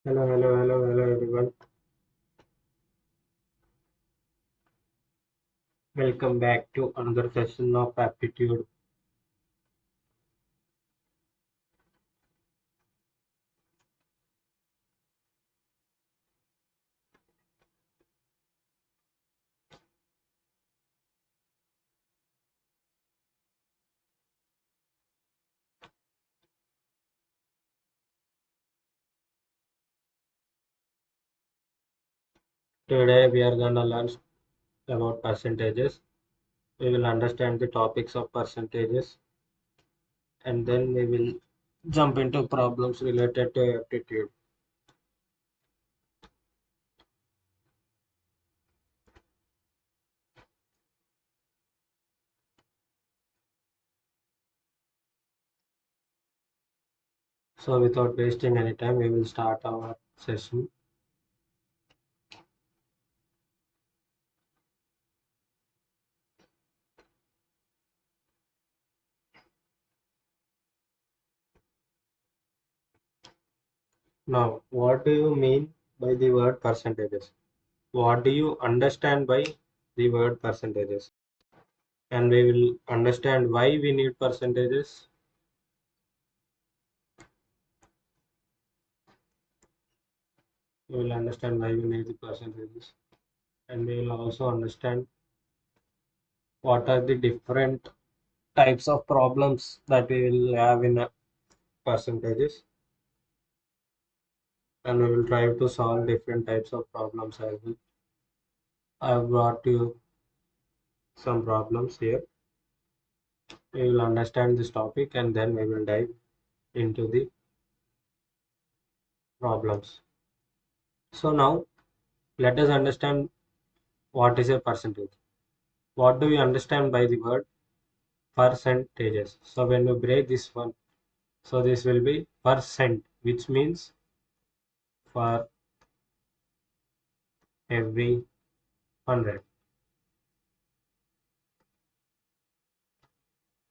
Hello everyone. Welcome back to another session of Aptitude. Today we are gonna learn about percentages. We will understand the topics of percentages and then we will jump into problems related to aptitude. So without wasting any time, we will start our session. Now, what do you mean by the word percentages? What do you understand by the word percentages? And we will understand why we need percentages. We will understand why we need the percentages, and we will also understand what are the different types of problems that we will have in percentages, and we will try to solve different types of problems as well. I've brought you some problems here. We will understand this topic and then we will dive into the problems. So now let us understand what is a percentage. What do we understand by the word percentages? So when we break this one, so this will be percent, which means for every 100.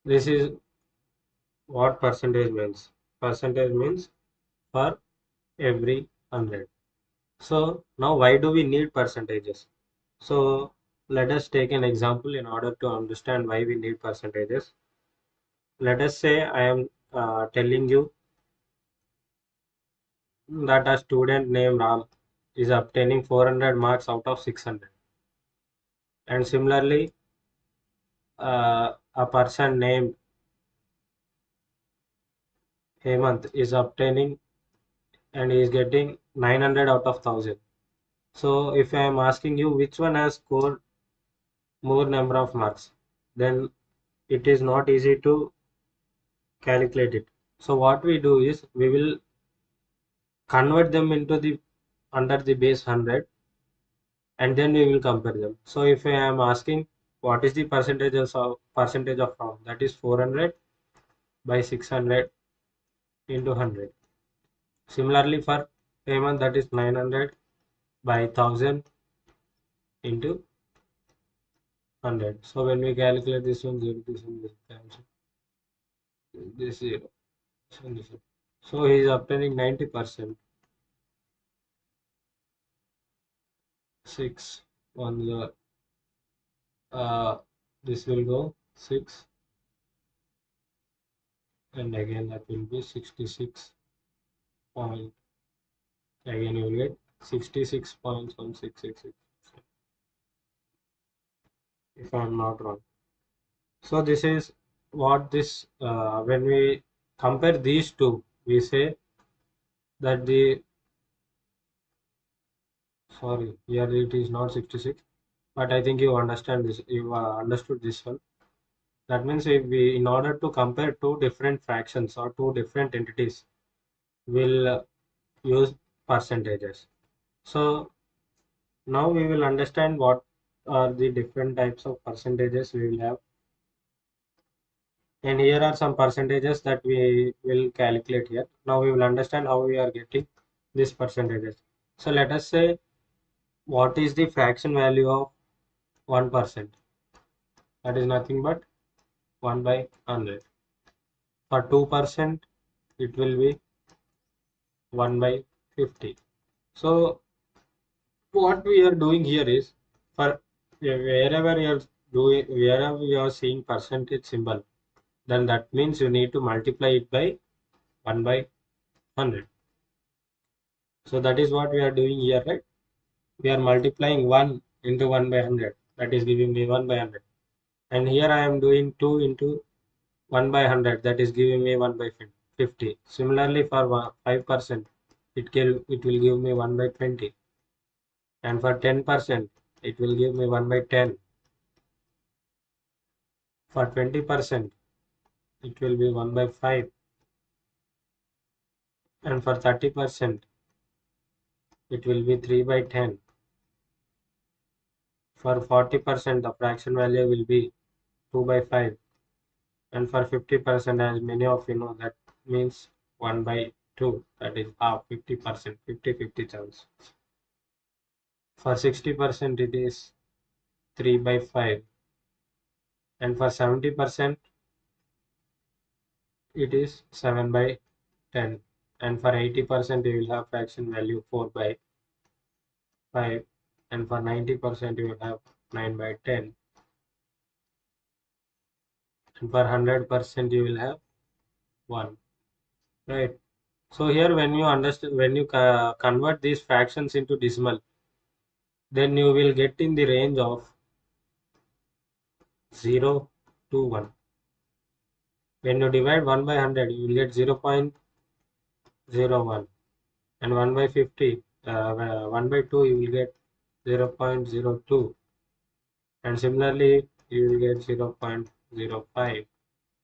This is what percentage means. Percentage means for every 100. So now why do we need percentages? So let us take an example in order to understand why we need percentages. Let us say I am telling you that a student named Ram is obtaining 400 marks out of 600. And similarly, a person named Hemant is obtaining and he is getting 900 out of 1000. So if I am asking you which one has scored more number of marks, then it is not easy to calculate it. So what we do is we will convert them into the under the base 100 and then we will compare them. So if I am asking what is the percentage of round, that is 400 by 600 into 100. Similarly for payment, that is 900 by 1000 into 100. So when we calculate this one, 0, this one, this 0. So he is obtaining 90%. 6 on the this will go 6 and again that will be 66 point, again you will get 66.1666 if I am not wrong. So this is what this when we compare these two, we say that the, sorry, here it is not 66, but I think you understand this, you understood this one. That means if we, in order to compare two different fractions or two different entities, we'll use percentages. So now we will understand what are the different types of percentages we will have. And here are some percentages that we will calculate here. Now we will understand how we are getting these percentages. So let us say what is the fraction value of 1%? That is nothing but 1 by 100. For 2%, it will be 1 by 50. So what we are doing here is, for wherever you are seeing percentage symbol, then that means you need to multiply it by 1 by 100. So that is what we are doing here, right? We are multiplying 1 into 1 by 100. That is giving me 1 by 100. And here I am doing 2 into 1 by 100. That is giving me 1 by 50. Similarly, for 5%, it will give me 1 by 20. And for 10%, it will give me 1 by 10. For 20%, it will be 1 by 5. And for 30%, it will be 3 by 10. For 40%, the fraction value will be 2 by 5. And for 50%, as many of you know, that means 1 by 2. That is half, 50%, 50-50 chance. For 60%, it is 3 by 5. And for 70%, it is 7 by 10. And for 80%, you will have fraction value 4 by 5. And for 90%, you will have 9 by 10. And for 100%, you will have 1. Right. So here, when you understand, when you convert these fractions into decimal, then you will get in the range of 0 to 1. When you divide 1 by 100, you will get 0.01. And 1 by 50, 1 by 2, you will get 0.02. And similarly, you will get 0.05.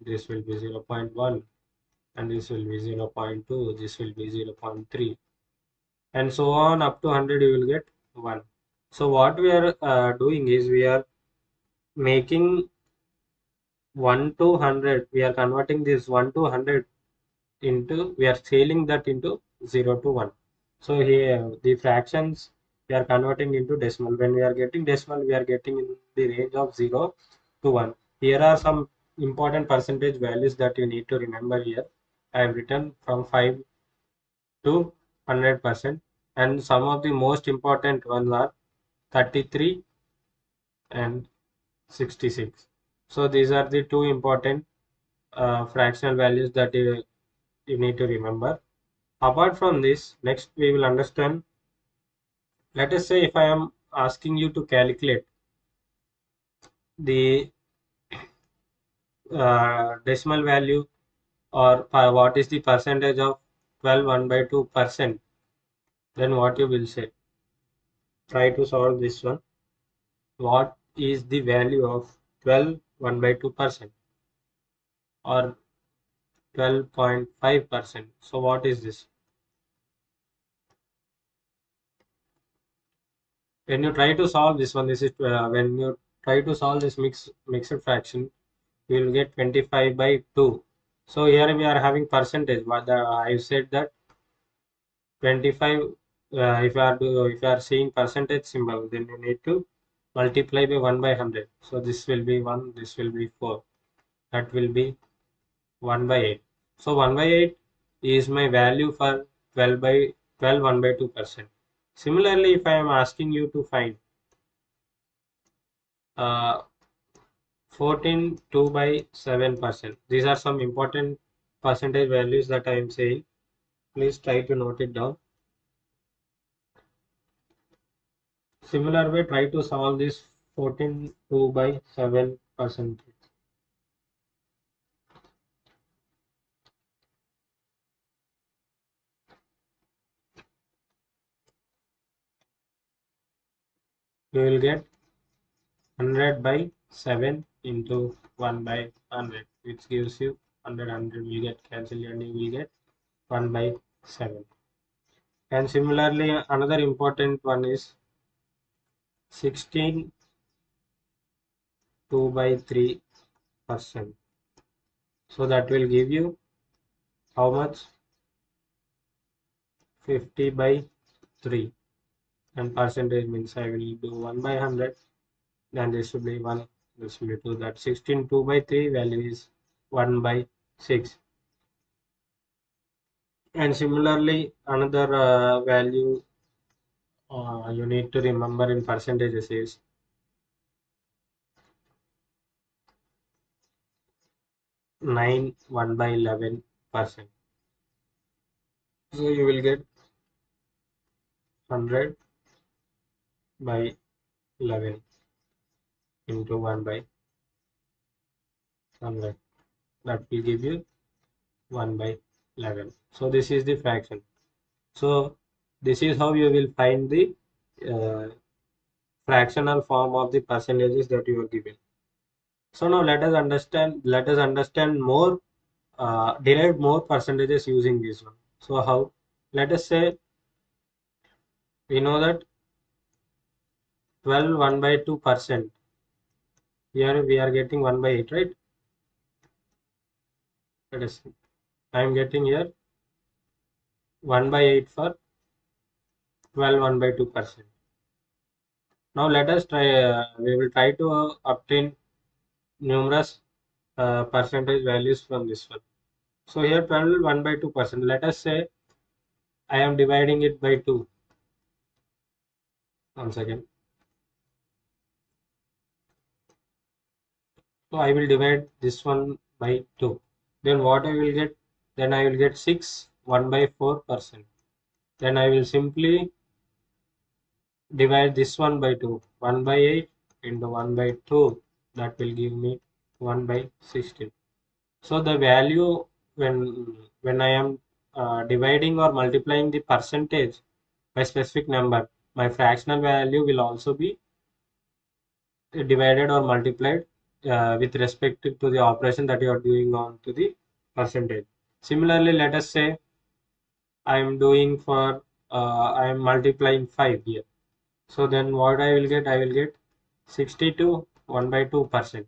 This will be 0.1. And this will be 0.2. This will be 0.3. And so on up to 100, you will get 1. So what we are doing is, we are making 1 to 100. We are converting this 1 to 100 into, we are scaling that into 0 to 1. So here the fractions we are converting into decimal. When we are getting decimal, we are getting in the range of 0 to 1. Here are some important percentage values that you need to remember here. I have written from 5 to 100%, and some of the most important ones are 33 and 66. So these are the two important fractional values that you need to remember. Apart from this, next we will understand. Let us say if I am asking you to calculate the decimal value, or what is the percentage of 12 1 by 2%, then what you will say? Try to solve this one. What is the value of 12 1 by 2%, or 12.5%? So what is this? When you try to solve this one, this is when you try to solve this mixed fraction, you will get 25 by 2. So here we are having percentage. What I said that 25. If you are seeing percentage symbol, then you need to multiply by 1 by 100. So this will be 1. This will be 4. That will be 1 by 8. So 1 by 8 is my value for 12 1 by 2%. Similarly, if I am asking you to find uh, 14 2 by 7%. These are some important percentage values that I am saying. Please try to note it down. Similar way, try to solve this 14 2 by 7%. You will get 100 by 7 into 1 by 100, which gives you 100 will get cancelled, and you will get 1 by 7. And similarly, another important one is 16 2 by 3%. So that will give you how much? 50 by 3. And percentage means I will do 1 by 100. Then this will be 1. This will be 2. That 16 2 by 3 value is 1 by 6. And similarly, another value You need to remember in percentages is 9 1 by 11%. So you will get 100 by 11 into 1 by 100. That will give you 1 by 11. So this is the fraction. So this is how you will find the uh, fractional form of the percentages that you are given. So now let us understand more, derive more percentages using this one. So how? Let us say we know that 12 1 by 2%. Here we are getting 1 by 8, right? Let us see. I am getting here 1 by 8 for 12 1 by 2%. Now let us try, we will try to obtain numerous percentage values from this one. So here 12 1 by 2%. Let us say I am dividing it by 2. One second. So I will divide this one by 2. Then what I will get? Then I will get 6 1 by 4%. Then I will simply divide this one by 2. 1 by 8 into 1 by 2. That will give me 1 by 16. So the value when I am dividing or multiplying the percentage by specific number, my fractional value will also be divided or multiplied with respect to the operation that you are doing on to the percentage. Similarly, let us say I am doing for I am multiplying 5 here. So then what I will get? I will get 62 1 by 2%.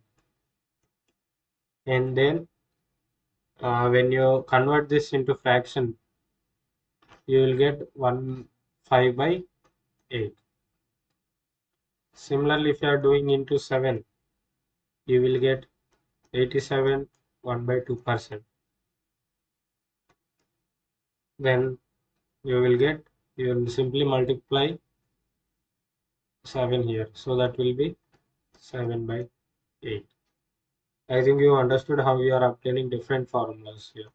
And then when you convert this into fraction, you will get 1 5 by 8. Similarly, if you are doing into 7, you will get 87 1 by 2%. Then you will get, you will simply multiply 7 here. So that will be 7 by 8. I think you understood how we are obtaining different formulas here.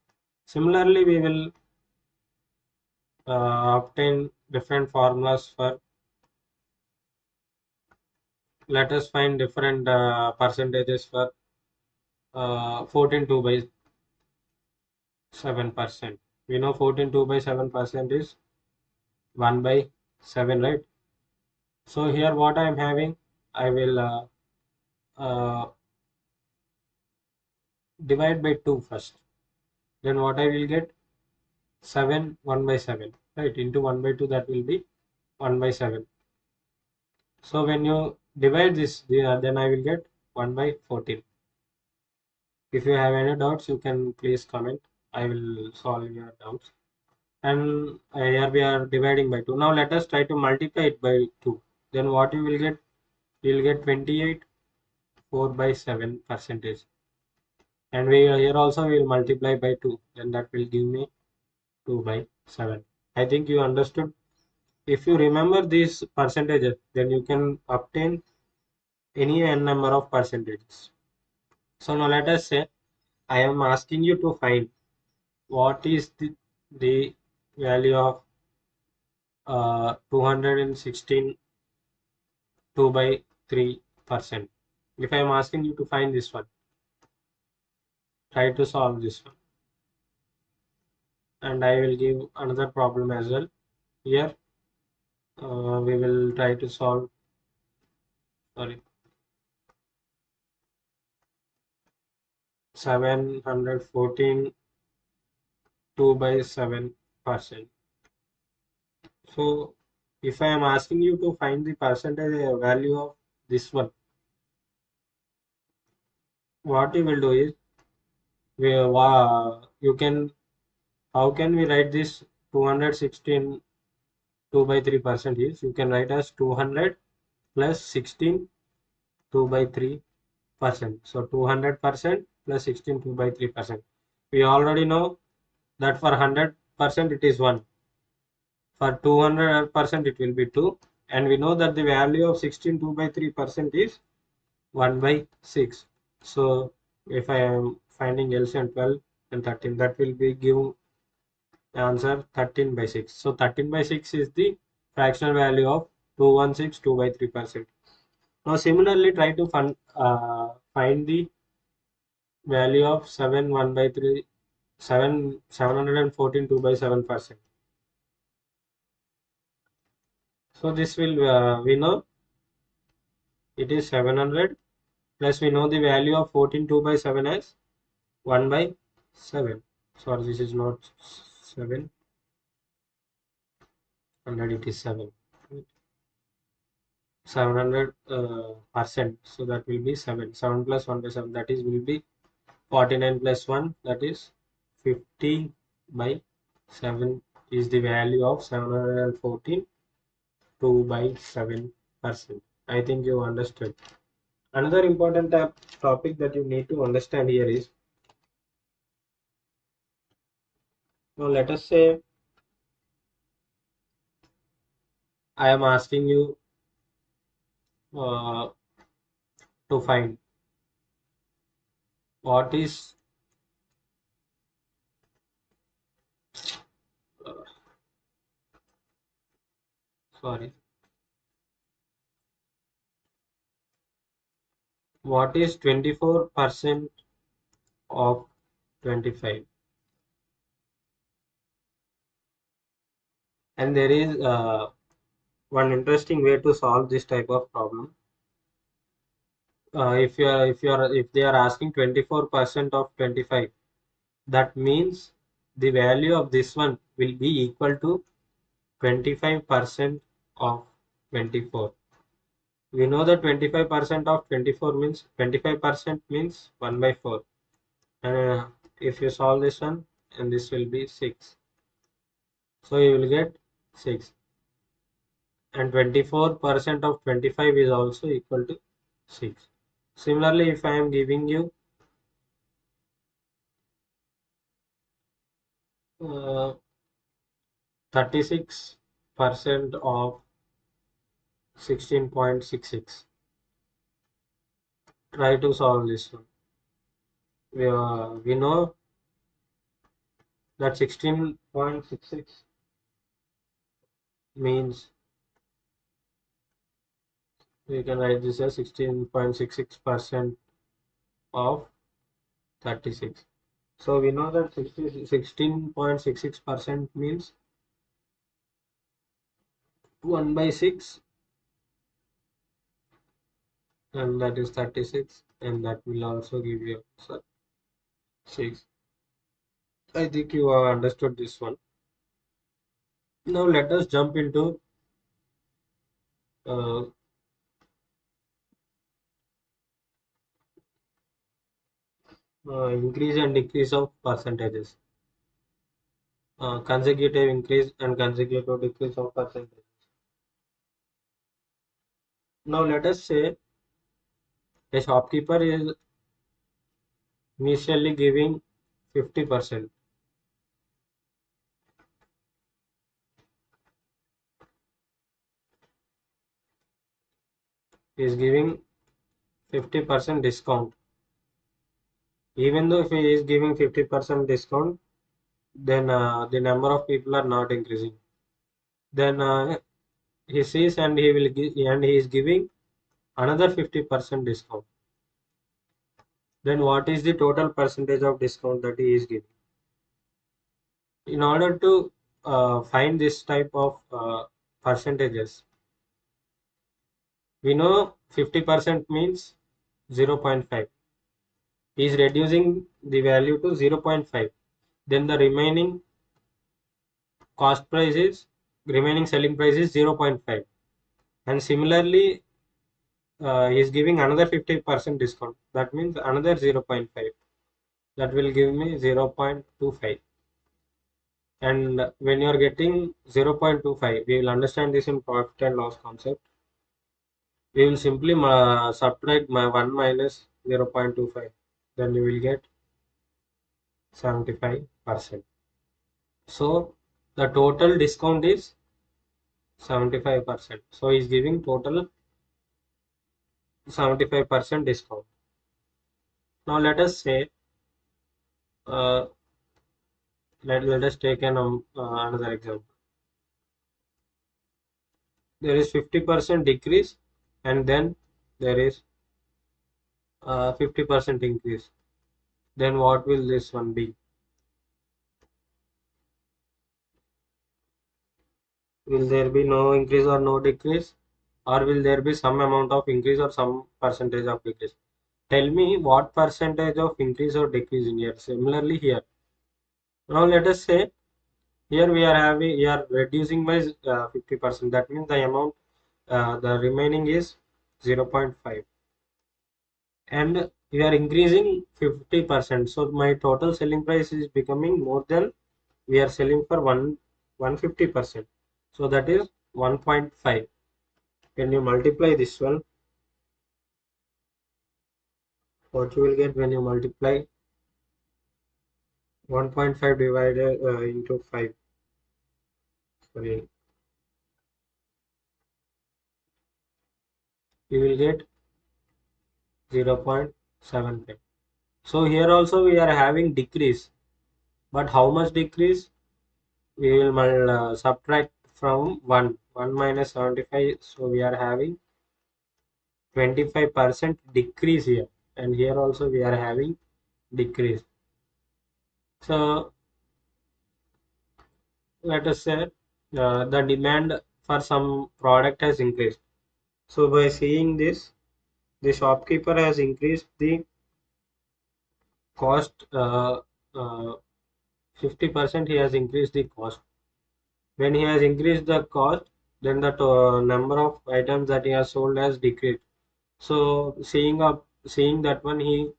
Similarly, we will obtain different formulas for, let us find different percentages for 14 2 by 7%. We know 14 2 by 7% is 1 by 7, right? So here what I am having, I will uh, divide by 2 first. Then what I will get? 7 1 by 7, right? Into 1 by 2, that will be 1 by 7. So when you divide this, then I will get 1 by 14. If you have any doubts, you can please comment. I will solve your doubts. And here we are dividing by 2. Now let us try to multiply it by 2. Then what you will get? You will get 28 4 by 7 percentage. And we here also will multiply by 2. Then that will give me 2 by 7. I think you understood. If you remember these percentages, then you can obtain any n number of percentages. So now let us say I am asking you to find what is the value of 216 2 by 3%. If I am asking you to find this one, try to solve this one. And I will give another problem as well. Here we will try to solve, sorry, 714 2 by 7%. So if I am asking you to find the percentage value of this one, what you will do is you can, how can we write this 216 2 by 3% is, you can write as 200 plus 16 2 by 3%. So 200% plus 16 2 by 3%. We already know that for 100% it is 1. For 200% it will be 2, and we know that the value of 16 2 by 3% is 1 by 6. So if I am finding LCM 12 and 13, that will be give answer 13 by 6. So 13 by 6 is the fractional value of 216 2 by 3%. Now similarly try to find the value of 7 1 by 3 7 714 2 by 7%. So this will we know it is 700, plus we know the value of 14 2 by 7 as 1 by 7. Sorry, this is not 7, 100, it is 7. 700 percent. So that will be 7. 7 plus 1 by 7, that is will be 49 plus 1, that is 50 by 7 is the value of 714 2 by 7%. I think you understood. Another important topic that you need to understand here is, now let us say I am asking you uh, to find what is uh, sorry, what is 24% of 25. And there is one interesting way to solve this type of problem. If they are asking 24% of 25, that means the value of this one will be equal to 25% of 24. We know that 25% of 24 means 25% means 1 by 4. And if you solve this one, and this will be 6. So you will get 6. And 24% of 25 is also equal to 6. Similarly, if I am giving you 36% of 16.66, try to solve this one. We know that 16.66 means, we can write this as 16.66% of 36. So we know that 16.66% means 1 by 6, and that is 36, and that will also give you 6. I think you have understood this one. Now let us jump into uh, increase and decrease of percentages. Consecutive increase and consecutive decrease of percentage. Now let us say a shopkeeper is initially giving 50%. He is giving 50% discount. Even though if he is giving 50% discount, then the number of people are not increasing. Then he sees and he will give, and he is giving another 50% discount. Then what is the total percentage of discount that he is giving? In order to find this type of percentages, we know 50% means 0.5. He is reducing the value to 0.5. Then the remaining remaining selling price is 0.5. And similarly, he is giving another 50% discount. That means another 0.5. That will give me 0.25. And when you are getting 0.25, we will understand this in profit and loss concept. We will simply subtract my 1 minus 0.25. Then you will get 75%. So the total discount is 75%. So he's giving total 75% discount. Now let us say, uh, let us take another example. There is 50% decrease, and then there is 50% increase. Then what will this one be? Will there be no increase or no decrease? Or will there be some amount of increase or some percentage of decrease? Tell me what percentage of increase or decrease in here. Similarly here. Now let us say here we are reducing by 50%. That means the amount the remaining is 0.5, and we are increasing 50%. So my total selling price is becoming more than we are selling for 150%. So that is 1.5. When you multiply this one, what you will get when you multiply 1.5 divided into 5, sorry, you will get 0.75. So here also we are having decrease, but how much decrease? We will subtract from 1 minus 75, so we are having 25% decrease here, and here also we are having decrease. So let us say the demand for some product has increased. So by seeing this, the shopkeeper has increased the cost, 50% he has increased the cost. When he has increased the cost, then the number of items that he has sold has decreased. So seeing that one, he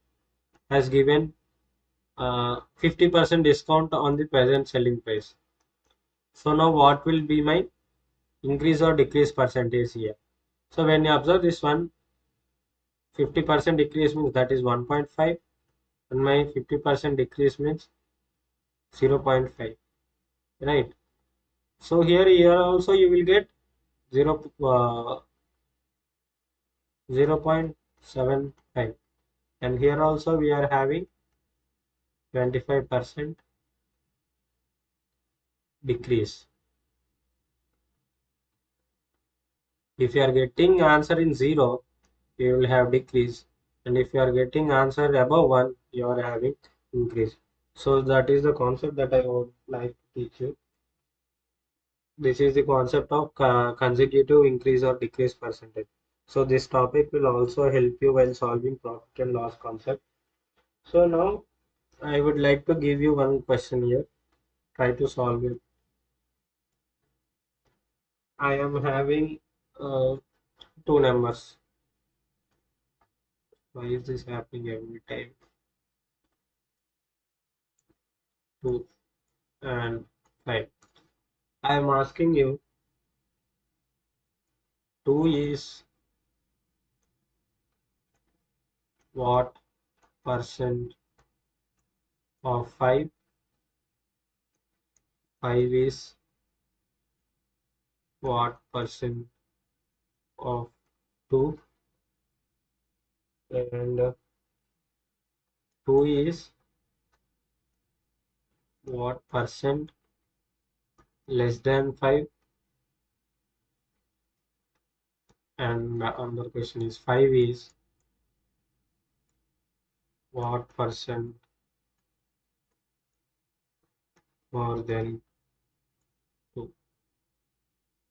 has given 50% discount on the present selling price. So now what will be my increase or decrease percentage here? So when you observe this one, 50% decrease means that is 1.5, and my 50% decrease means 0.5, right? So here also you will get 0 0.75, and here also we are having 25% decrease. If you are getting answer in 0, you will have decrease, and if you are getting answer above 1, you are having increase. So that is the concept that I would like to teach you. This is the concept of consecutive increase or decrease percentage. So this topic will also help you while solving profit and loss concept. So now I would like to give you one question here. Try to solve it. I am having uh, two numbers. Why is this happening every time? 2 and 5. I am asking you, 2 is what percent of 5? 5 is what percent of 2? And 2 is what percent less than 5? And the other question is 5 is what percent more than 2?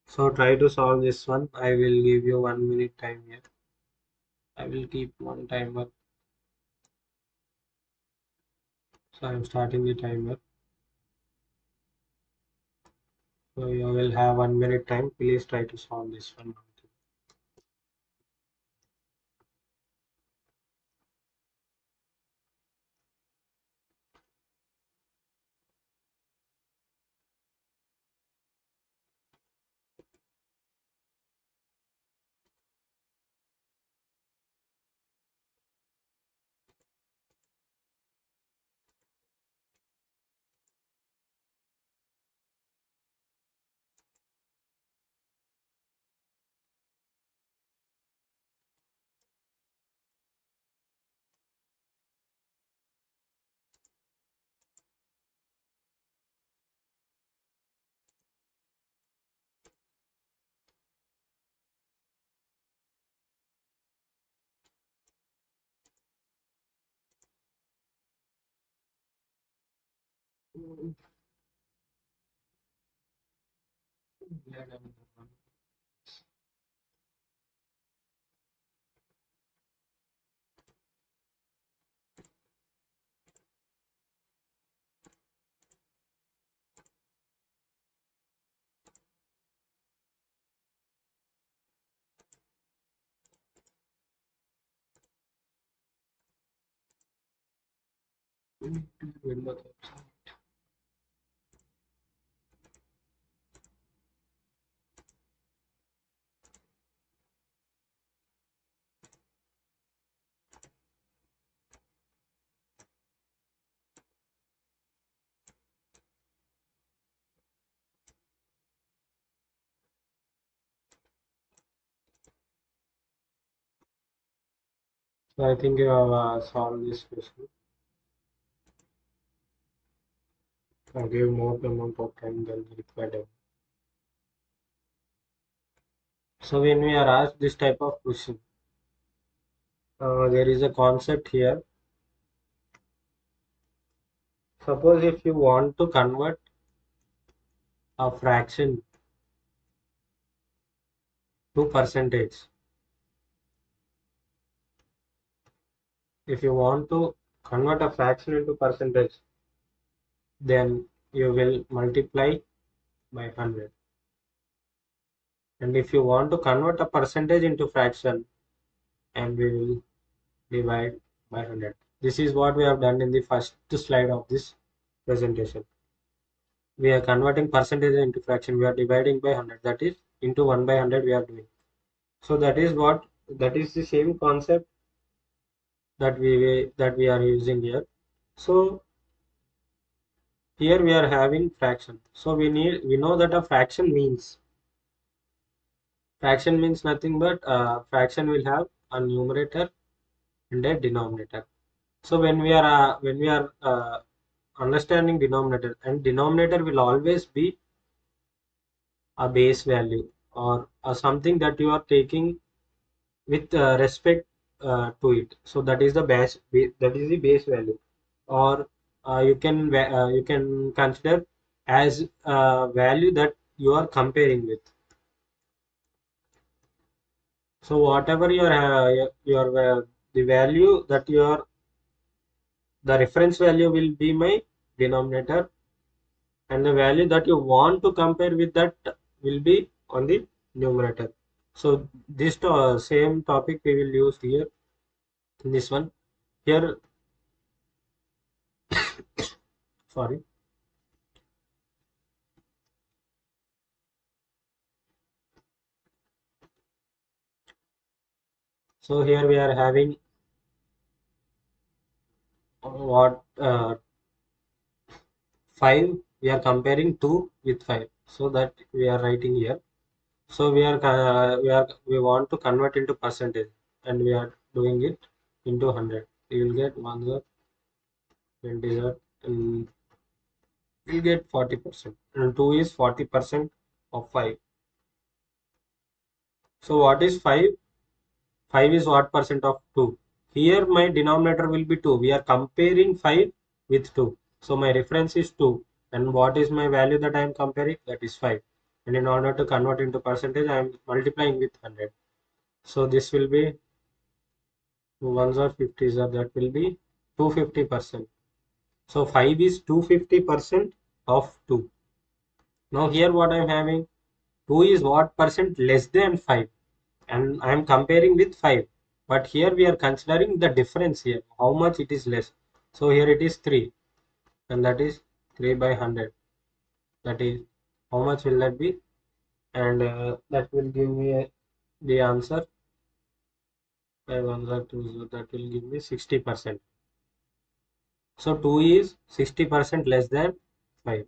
So try to solve this one. I will give you 1 minute time here. I will keep one timer. So I'm starting the timer. So you will have 1 minute time. Please try to solve this one. So I think you have solved this question. I'll give more amount of time than required. So when we are asked this type of question, there is a concept here. Suppose if you want to convert a fraction to percentage, if you want to convert a fraction into percentage, then you will multiply by 100. And if you want to convert a percentage into fraction, and we will divide by 100. This is what we have done in the first slide of this presentation. We are converting percentage into fraction. We are dividing by 100. That is into 1 by 100 we are doing. So that is the same concept that we are using here. So here we are having fraction. So we know that a fraction means nothing but fraction will have a numerator and a denominator. So when we are understanding denominator, and denominator will always be a base value, or something that you are taking with respect to it. So that is the that is the base value, or you can consider as a value that you are comparing with. So whatever the value that the reference value will be my denominator, and the value that you want to compare with that will be on the numerator. So this same topic we will use here in this one. Here, sorry. So here we are having what 5. We are comparing 2 with 5. So that we are writing here. So we want to convert into percentage, and we are doing it into 100. We will get 1 20 and we'll get 40%. And 2 is 40% of 5. So what is 5? 5 is what percent of 2? Here my denominator will be 2. We are comparing 5 with 2. So my reference is 2. And what is my value that I am comparing? That is 5. And in order to convert into percentage, I am multiplying with 100. So this will be 1s or 50s, or that will be 250%. So 5 is 250% of 2. Now here what I am having? 2 is what percent less than 5? And I am comparing with 5, but here we are considering the difference here, how much it is less. So here it is 3, and that is 3 by 100. That is, how much will that be? And that will give me the answer. 5 1s are 2, so that will give me 60%. So 2 is 60% less than 5.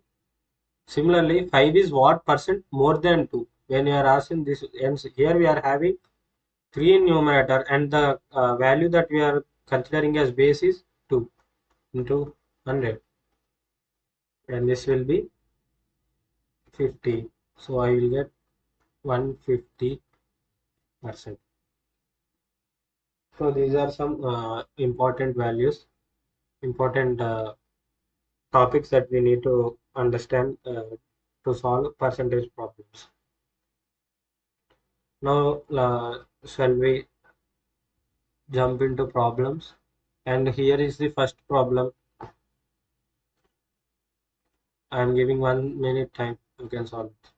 Similarly, 5 is what percent more than 2? When you are asking this, and here we are having 3 in numerator, and the value that we are considering as base is 2 into 100, and this will be 50. So I will get 150%. So these are some important values, important topics that we need to understand to solve percentage problems. Now, shall we jump into problems? And here is the first problem. I am giving 1 minute time. You can solve it.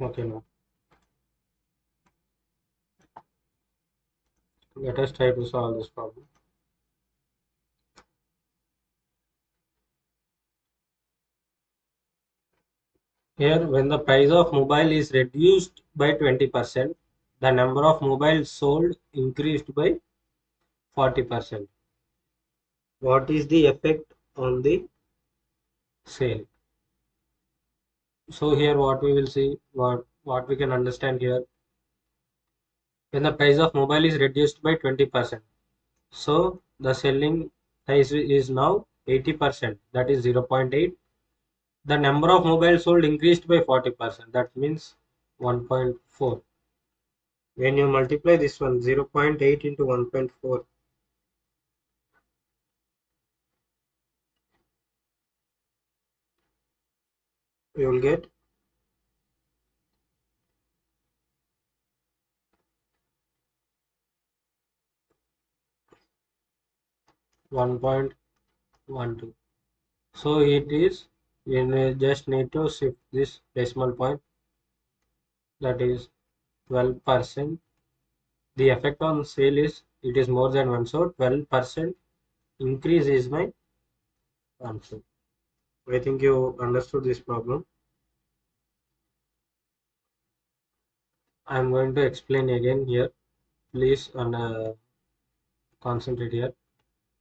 Okay, now let us try to solve this problem. Here, when the price of mobile is reduced by 20%, the number of mobiles sold increased by 40%. What is the effect on the sale? So here what we will see, what we can understand here, when the price of mobile is reduced by 20%. So the selling price is now 80%, that is 0.8. The number of mobiles sold increased by 40%, that means 1.4. When you multiply this one, 0.8 into 1.4, you will get 1.12. So it is, we just need to shift this decimal point, that is 12%. The effect on sale is, it is more than 1, so 12% increase is my answer. I think you understood this problem. I am going to explain again here. Please concentrate here.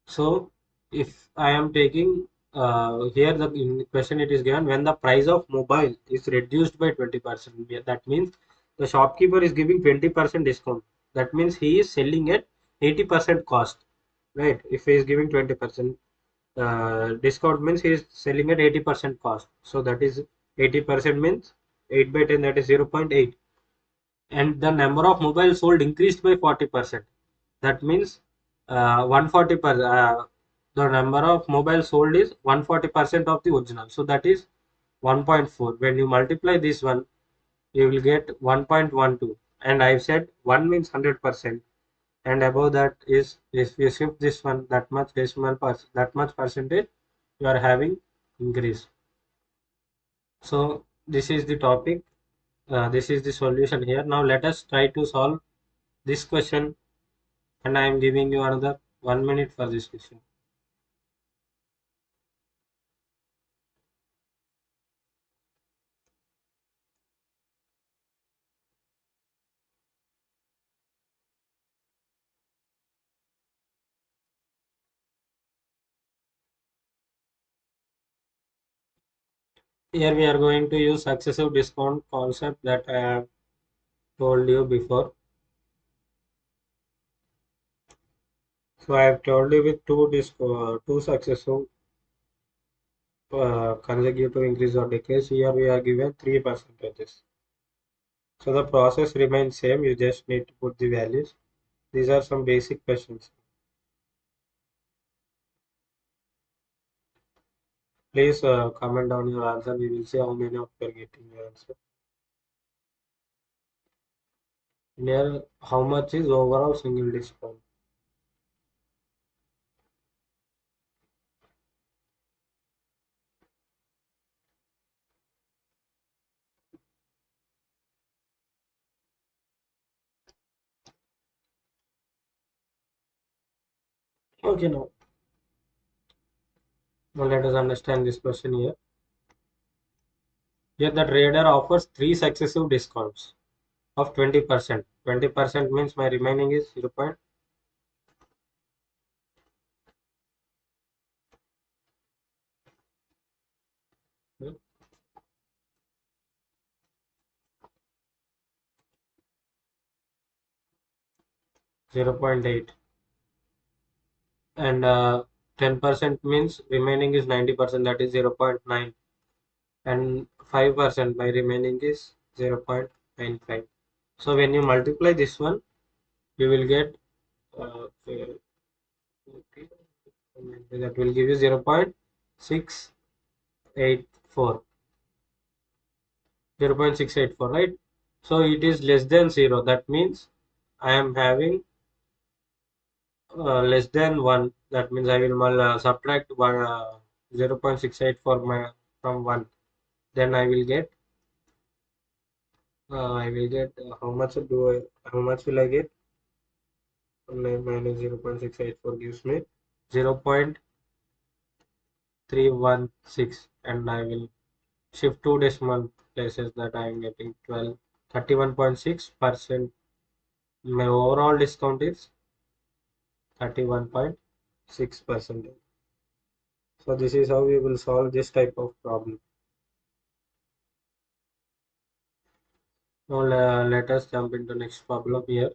So if I am taking here, the in the question it is given, when the price of mobile is reduced by 20%, that means the shopkeeper is giving 20% discount. That means he is selling at 80% cost, right? If he is giving 20% discount, means he is selling at 80% cost. So that is 80% means 8 by 10, that is 0.8. And the number of mobiles sold increased by 40%. That means 140 the number of mobiles sold is 140% of the original. So that is 1.4. When you multiply this one, you will get 1.12. And I've said 1 means 100%. And above that is, if you shift this one, that much decimal that much percentage, you are having increase. So this is the topic. This is the solution here. Now let us try to solve this question, and I am giving you another 1 minute for this question. Here we are going to use successive discount concept that I have told you before. So I have told you with two successive consecutive increase or decrease. Here we are given 3 percentages. So the process remains same. You just need to put the values. These are some basic questions. Please comment down your answer. We will see how many of you are getting your answer. Here, how much is overall single discount? Okay, now let us understand this question here. Here the trader offers three successive discounts of 20%. 20% means my remaining is 0.8, and 10% means remaining is 90%, that is 0.9, and 5% my remaining is 0.95. So when you multiply this one, you will get that will give you 0.684, 0.684, right? So it is less than 0. That means I am having less than 1. That means I will subtract 1, 0.684 from 1. Then I will get how much will I get? 9 minus 0.684 gives me 0.316, and I will shift two decimal places, that I am getting 31.6%. My overall discount is 31.6%. So this is how we will solve this type of problem. Now let us jump into next problem here.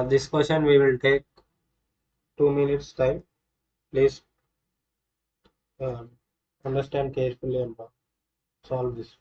This question we will take 2 minutes time. Please uh, understand carefully and solve this.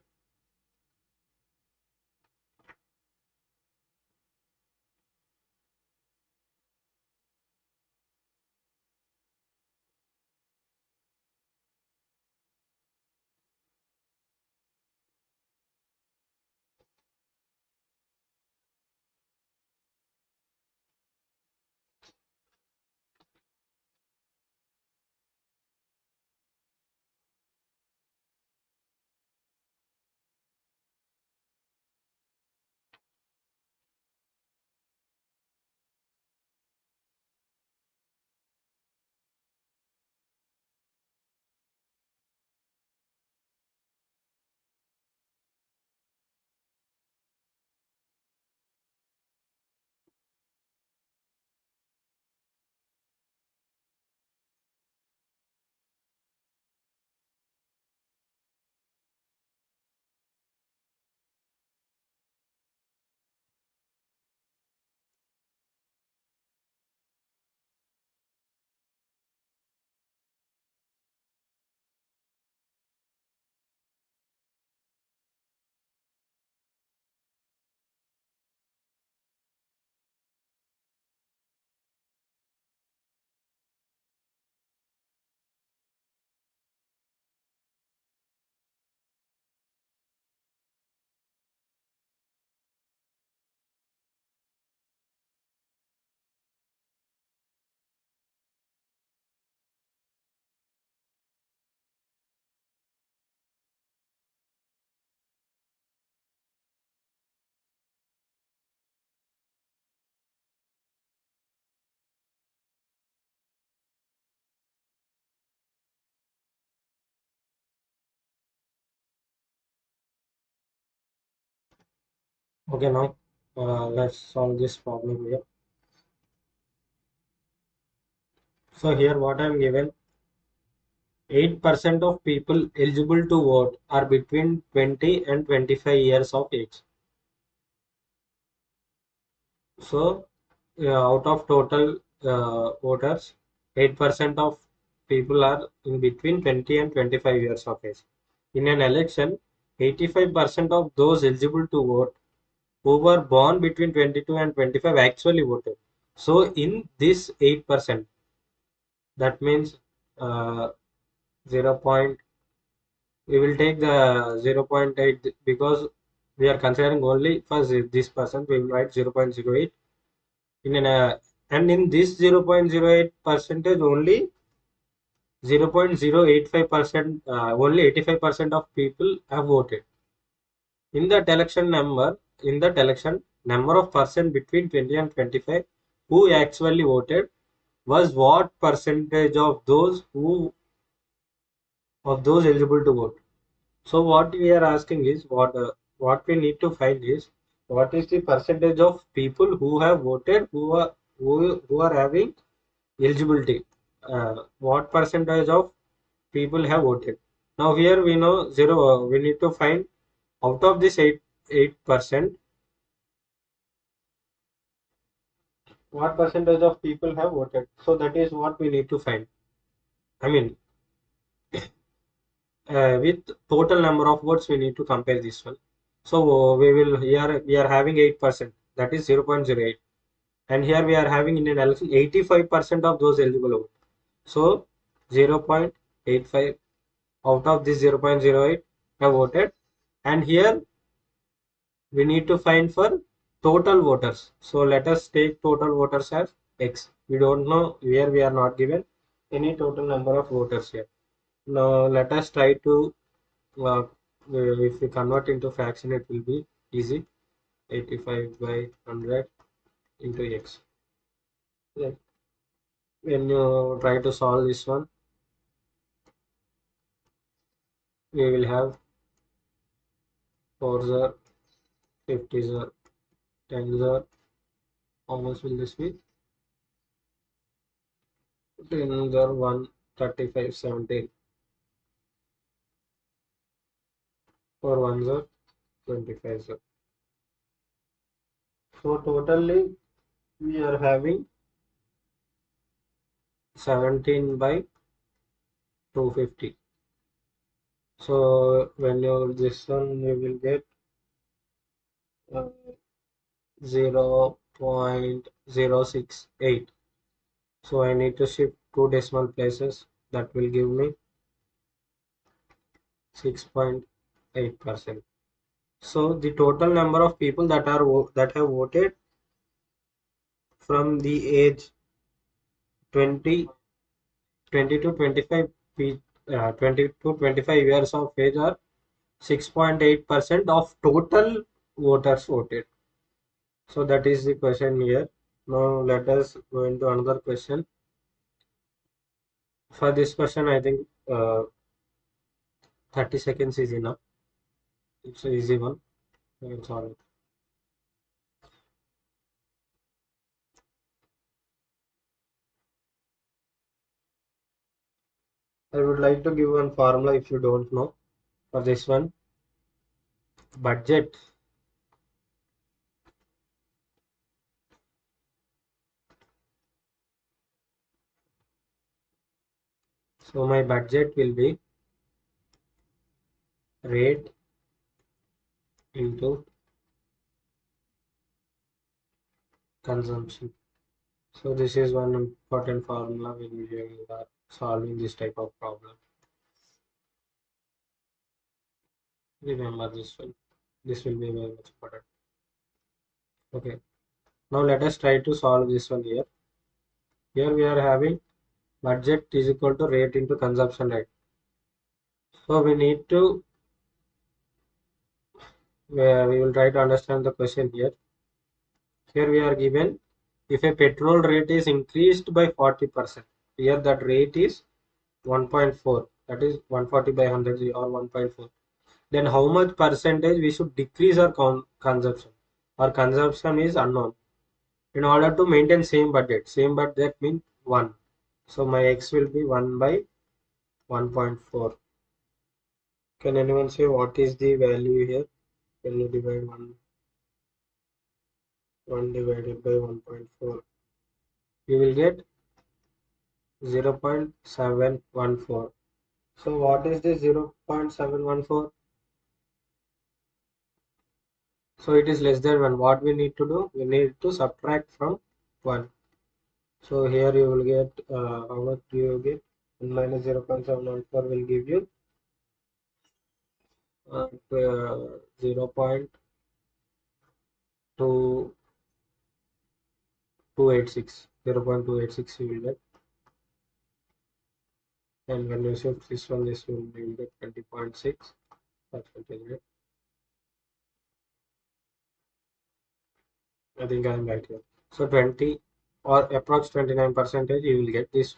Okay, now let's solve this problem here. So here what I am given, 8% of people eligible to vote are between 20 and 25 years of age. So out of total voters, 8% of people are in between 20 and 25 years of age. In an election, 85% of those eligible to vote who were born between 22 and 25 actually voted. So in this 8%, that means uh, 0. We will take the 0.8 because we are considering only for this person. We will write 0.08 in an and in this 0.08 percentage only 0.085%, only 85% of people have voted. In that election number of person between 20 and 25 who actually voted, was what percentage of those eligible to vote. So what we are asking is what we need to find is what is the percentage of people who have voted who are having eligibility. What percentage of people have voted? Now here we know zero. We need to find out of this 8%, what percentage of people have voted. So that is what we need to find. I mean, with total number of votes, we need to compare this one. So we will here we are having 8%, that is 0.08, and here we are having in an election 85% of those eligible vote. So 0.85 out of this 0.08 have voted, and here we need to find for total voters. So let us take total voters as X. We don't know, here we are not given any total number of voters here. Now let us try to uh, if we convert into fraction, it will be easy. 85 by 100 into X. Like when you try to solve this one, we will have 4s are 50s are 10s are, how much will this be? 10s are 135 17, 4 1s are 25 sir. So totally we are having 17 by 250. So when you this one you will get 0.068. So I need to shift two decimal places. That will give me 6.8%. So the total number of people that have voted from the age 20 20 to 25 20 to 25 years of age are 6.8% of total voters voted. So that is the question here. Now let us go into another question. For this question, I think 30 seconds is enough. It's an easy one. It's all. I would like to give one formula if you don't know for this one. Budget. So my budget will be rate into consumption. So this is one important formula when we are solving this type of problem. Remember this one. This will be very much important. Okay. Now let us try to solve this one here. Here we are having budget is equal to rate into consumption rate. So we need to we will try to understand the question here. Here we are given if a petrol rate is increased by 40%. Here that rate is 1.4. That is 140 by 100 or 1.4. Then how much percentage we should decrease our consumption? Our consumption is unknown. In order to maintain same budget means 1. So my x will be 1 by 1.4. Can anyone say what is the value here? When you divide 1 divided by 1.4, you will get 0.714. So what is the 0.714? So it is less than 1. What we need to do? We need to subtract from 1. So here you will get how much do you get? 1 minus 0.714 will give you 0.286. 0.286 you will get. And when you shift this one, this will be get 20.6 percentage. I think I am right here. So 20 or approx 29%, you will get this.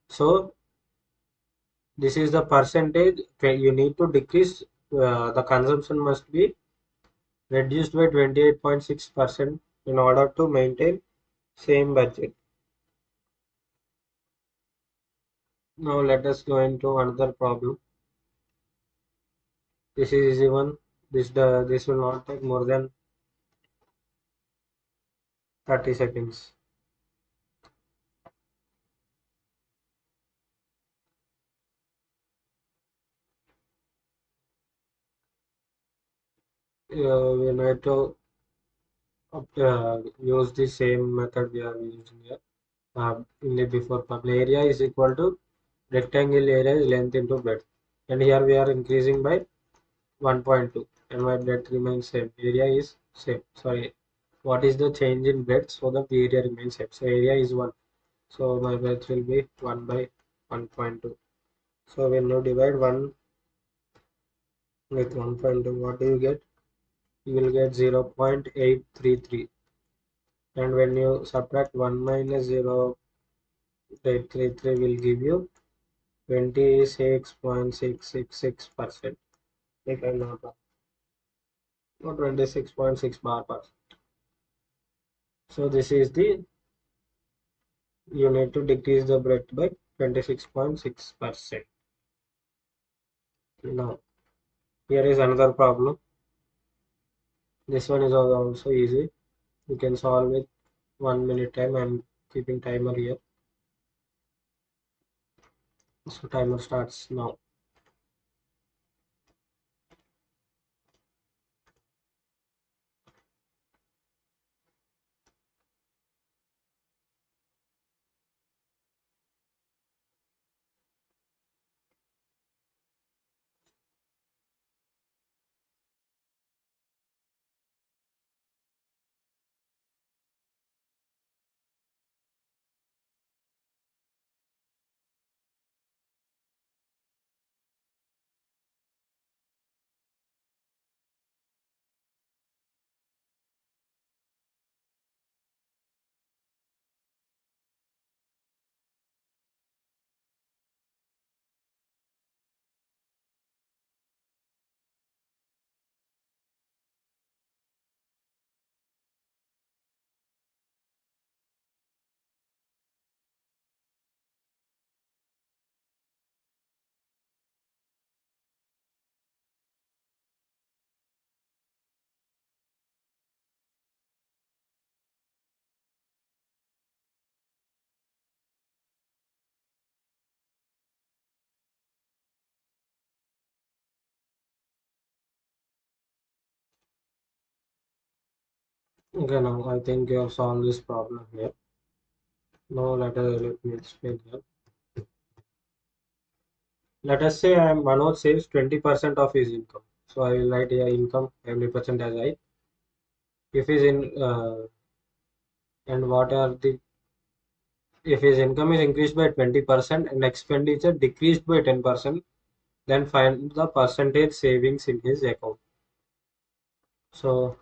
So this is the percentage you need to decrease. The consumption must be reduced by 28.6% in order to maintain same budget. Now let us go into another problem. This is easy one. This will not take more than 30 seconds. We need to use the same method we are using here. In the before problem, area is equal to rectangle area is length into breadth, and here we are increasing by 1.2, and my breadth remains same. Area is same. Sorry, what is the change in breadth so that the area remains same? So area is 1. So my breadth will be 1 by 1.2. So when you divide 1 with 1.2, what do you get? You will get 0.833. And when you subtract 1 minus 0.833 will give you 26.666%. If I'm not wrong. Or 26.6 bar per. So this is the, you need to decrease the breadth by 26.6%. Now here is another problem. This one is also easy. You can solve it 1 minute time. I'm keeping timer here. So timer starts now. Okay, now I think you have solved this problem here. Now let me explain here. Let us say Manoj saves 20% of his income. So I will write here income 20% as I. If his in and what are the, if his income is increased by 20% and expenditure decreased by 10%, then find the percentage savings in his account. So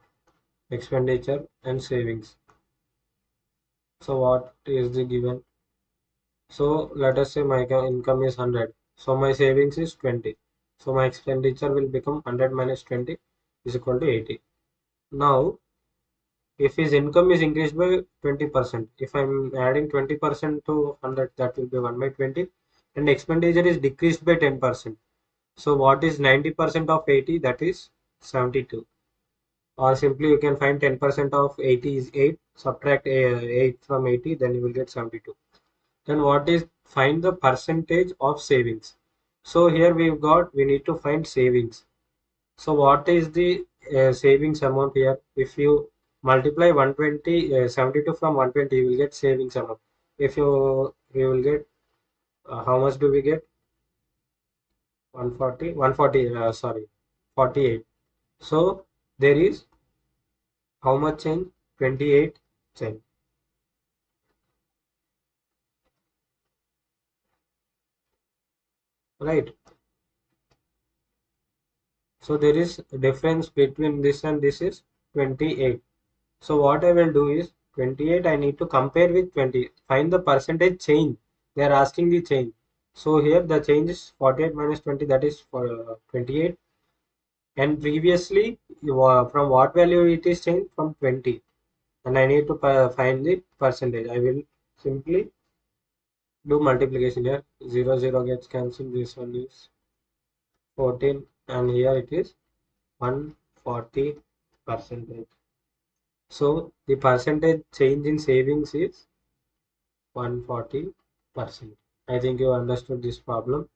expenditure and savings. So what is the given? So let us say my income is 100. So my savings is 20. So my expenditure will become 100 minus 20 is equal to 80. Now, if his income is increased by 20%, if I'm adding 20% to 100, that will be 1 by 20. And expenditure is decreased by 10%. So what is 90% of 80? That is 72. Or simply you can find 10% of 80 is 8. Subtract 8 from 80, then you will get 72. Then what is, find the percentage of savings. So here we need to find savings. So what is the savings amount here? If you multiply 120, 72 from 120, you will get savings amount. If you will get, how much do we get? 140, 140, sorry, 48. So there is how much change? 28 change, right? So there is difference between this and this is 28. So what I will do is 28 I need to compare with 20. Find the percentage change. They are asking the change. So here the change is 48 minus 20, that is for 28. And previously, from what value it is changed? From 20. And I need to find the percentage. I will simply do multiplication here. 0 gets cancelled. This one is 14. And here it is 140 percentage. So the percentage change in savings is 140%. I think you understood this problem.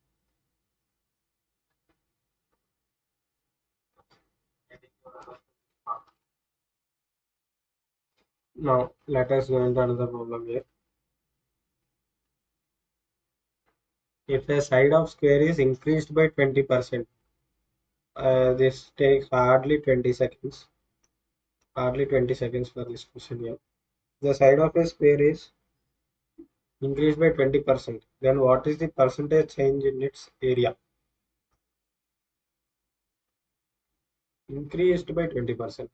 Now let us go into another problem here. If a side of square is increased by 20%, this takes hardly 20 seconds for this question here. The side of a square is increased by 20%. Then what is the percentage change in its area? Increased by 20%.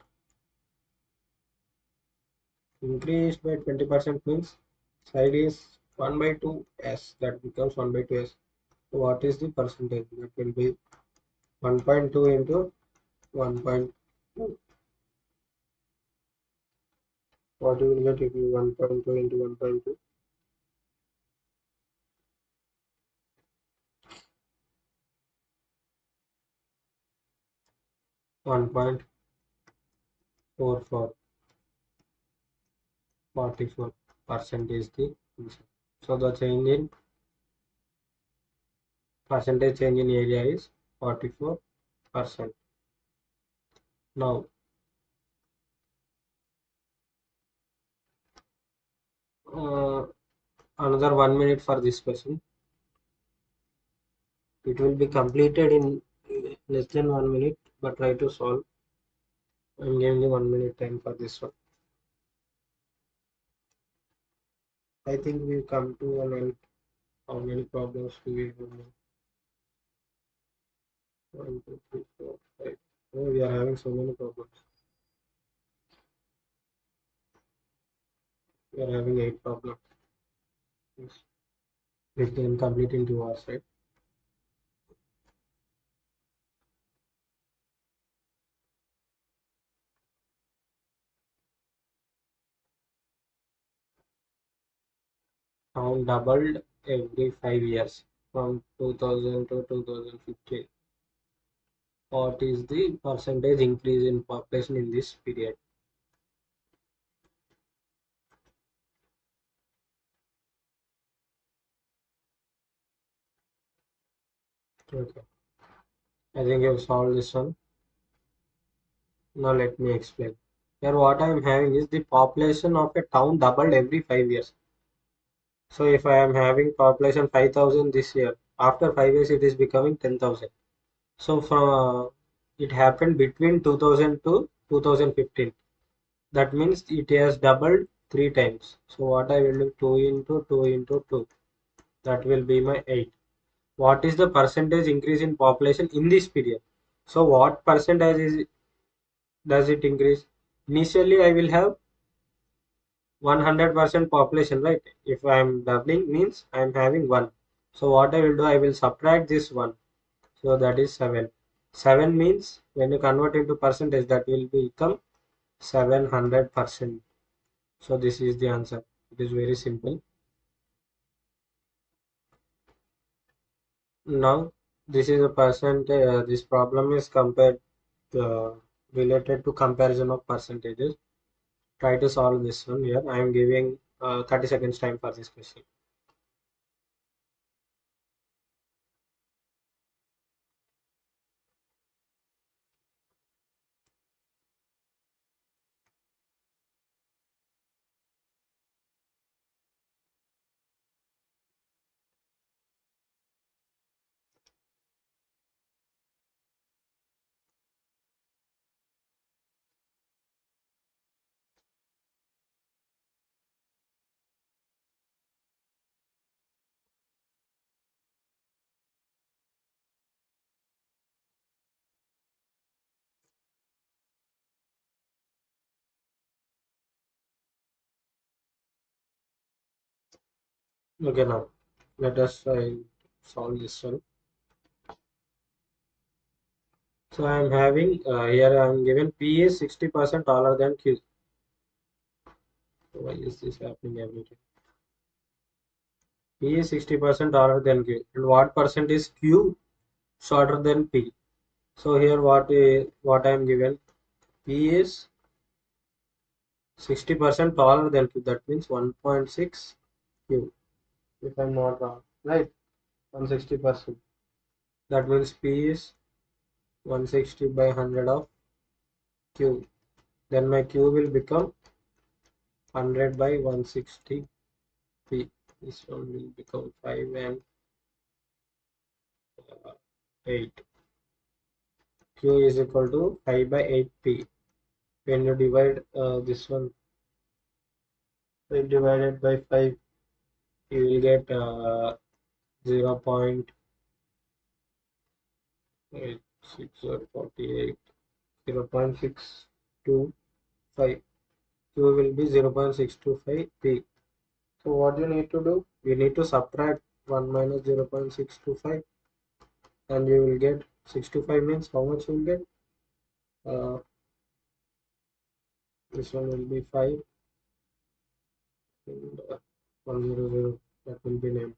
Increased by 20% means side is 1 by 2 s, that becomes 1 by 2 s. So what is the percentage? That will be 1.2 into 1.2. What you will get if you 1.2 into 1.2? 1.44. 44% is the answer. So the change in percentage change in area is 44%. Now uh, another 1 minute for this question. It will be completed in less than 1 minute, but try to solve. I'm giving you 1 minute time for this one. I think we've come to an end. How many problems do we have now? 1, 2, 3, 4, 5. Oh, we are having so many problems. We are having 8 problems. Yes. We can complete in 2 hours, right? Town doubled every 5 years from 2000 to 2015. What is the percentage increase in population in this period? Okay. I think you've solved this one. Now let me explain. Here what I am having is the population of a town doubled every 5 years. So if I am having population 5,000 this year, after 5 years it is becoming 10,000. So from it happened between 2000 to 2015. That means it has doubled 3 times. So what I will do, 2 into 2 into 2. That will be my 8. What is the percentage increase in population in this period? So what percentage does it increase? Initially I will have 100% population, right? If I am doubling means I am having 1. So what I will do, I will subtract this 1. So that is 7. 7 means when you convert into percentage, that will become 700%. So this is the answer. It is very simple. Now this is a percent. This problem is compared uh, related to comparison of percentages. Try to solve this one here. I am giving 30 seconds time for this question. Okay, now let us solve this one. So I am having here I am given P is 60% taller than Q. So why is this happening every time? P is 60% taller than Q. And what percent is Q shorter than P? So here what I am given, P is 60% taller than Q. That means 1.6 Q. If I'm not wrong, right? 160%. That means P is 160 by 100 of Q. Then my Q will become 100 by 160 P. This one will become 5 and 8. Q is equal to 5 by 8 P. When you divide this one, when divided by 5, you will get 0.86048, 0.625. Q will be 0.625 P. So what you need to do? You need to subtract 1 minus 0.625 and you will get 65 means how much you will get? Uh, this one will be 5 and 100, that will be named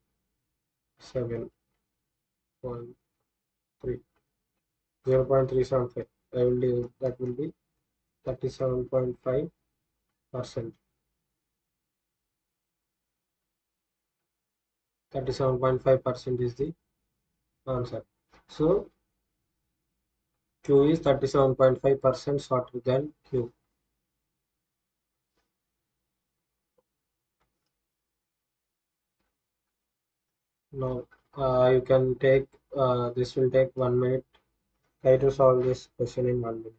7.3, 0.375. I will do that will be 37.5%. 37.5% is the answer. So Q is 37.5% shorter than Q. Now you can take this will take 1 minute. Try to solve this question in 1 minute.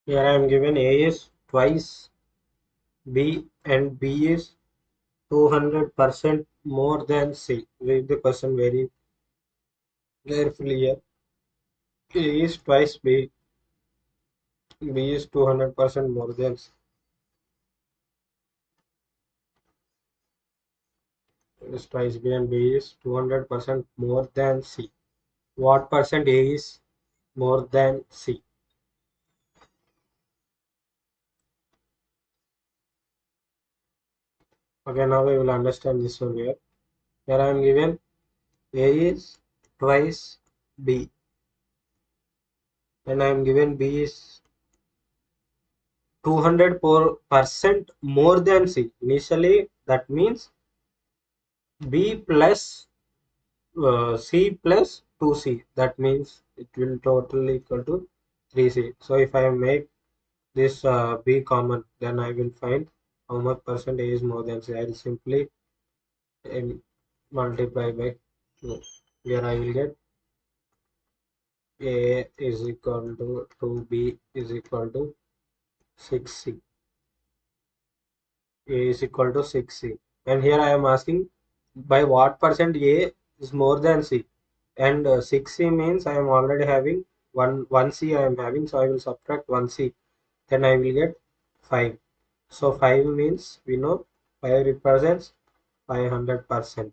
Here I am given A is twice B and B is 200% more than C. Read the question very carefully here. A is twice B, B is 200% more than C. It is twice B and B is 200% more than C. What percent A is more than C? Okay, now we will understand this one here. Here I am given A is twice B and I am given B is 200% more than C. Initially, that means B plus C plus 2C. That means it will totally equal to 3C. So if I make this B common, then I will find how much percent A is more than C. I will simply multiply by 2. Here I will get A is equal to 2B is equal to 6C. A is equal to 6C. And here I am asking by what percent A is more than C. And 6C means I am already having 1C I am having. So I will subtract 1C. Then I will get 5. So 5 means we know 5 represents 500%.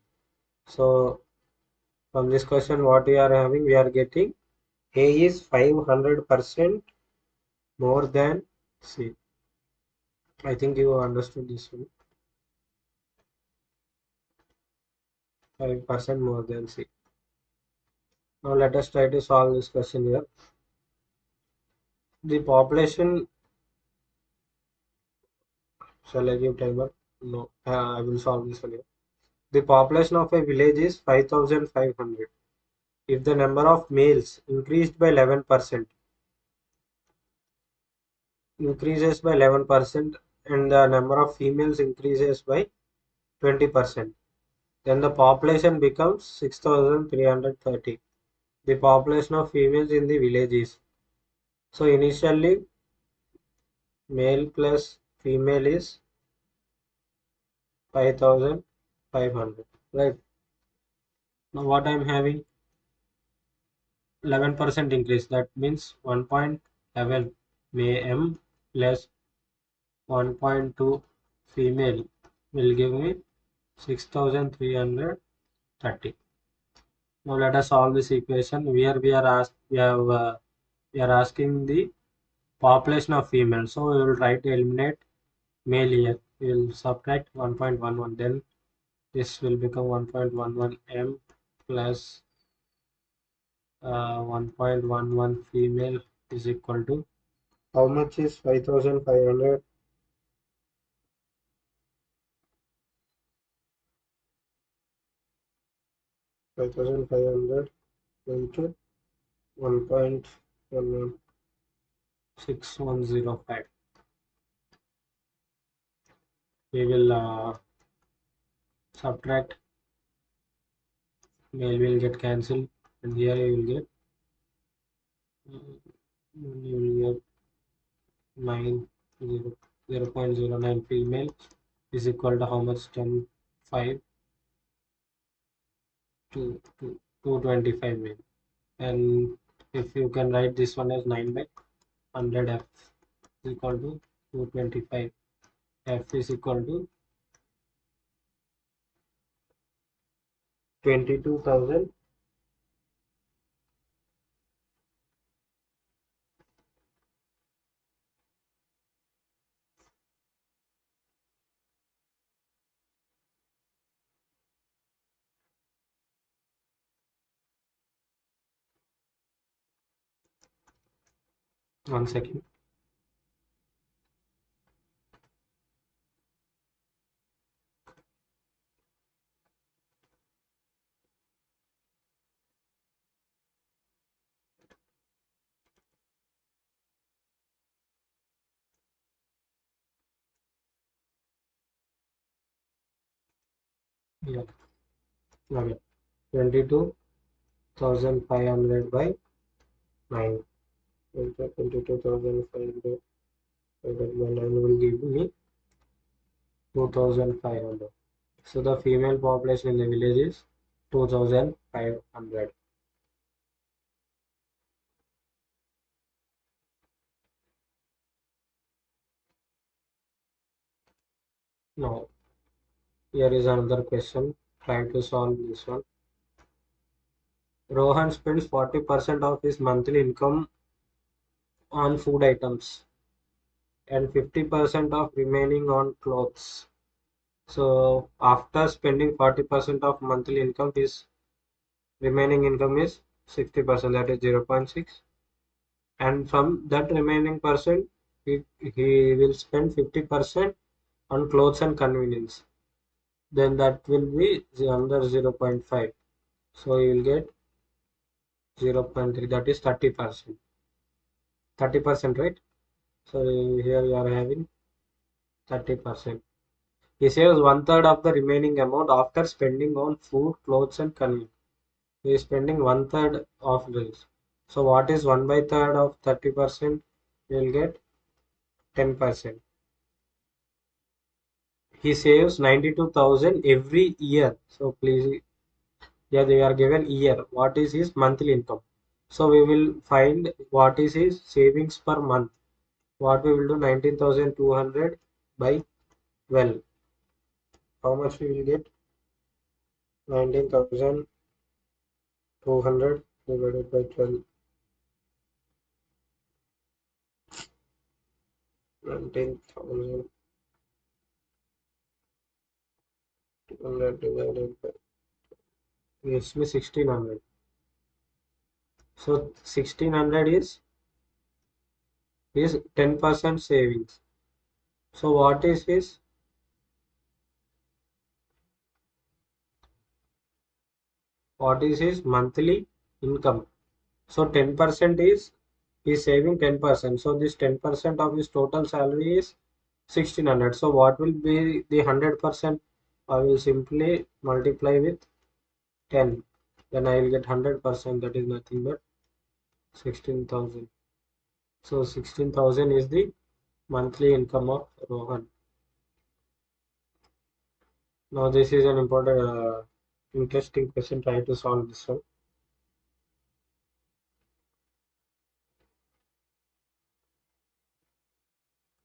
So from this question what we are having, we are getting A is 500% more than C. I think you understood this one. 5% more than C. Now let us try to solve this question here. The population, shall I give timer? No, I will solve this one here. The population of a village is 5,500. If the number of males increases by 11% and the number of females increases by 20%, then the population becomes 6,330. The population of females in the village is. So initially male plus female is 5,500. Right. Now what I am having 11% increase. That means 1.11 male plus 1.2 female will give me 6,330. Now let us solve this equation. Where we are asking the population of female. So we will try to eliminate male here. We will subtract 1.11. Then this will become 1.11 m plus 1.11 female is equal to how much is 5,500? 5,500 into 1.6105. We will subtract, male will get cancelled, and here you will get you will get 0.09 female is equal to how much? 10 5 to 225 male. And if you can write this one as 9 by 100 f is equal to 225. F is equal to 22,000. One second. Yeah. Okay. 22,500 by 9. 22,500 divided by 9 will give me 2,500. So the female population in the village is 2,500. Now, here is another question. Try to solve this one. Rohan spends 40% of his monthly income on food items and 50% of remaining on clothes. So after spending 40% of monthly income, his remaining income is 60%, that is 0.6. And from that remaining percent, he will spend 50% on clothes and convenience. Then that will be under 0.5. So you will get 0.3, that is 30%. 30%, right? So here you are having 30%. He saves one third of the remaining amount after spending on food, clothes, and convenience. He is spending one third of this. So what is 1 by third of 30%? You will get 10%. He saves 92,000 every year. So please, yeah, they are given year. What is his monthly income? So we will find what is his savings per month. What we will do, 19,200 by 12. How much we will get? 19,200 divided by 12. 19,200 divided by gives me 1600. So 1600 is 10% savings. So what is his monthly income? So 10% is he's saving 10%. So this 10% of his total salary is 1600. So what will be the 100%? I will simply multiply with 10. Then I will get 100%. That is nothing but 16,000. So 16,000 is the monthly income of Rohan. Now this is an important, interesting question. Try to solve this one.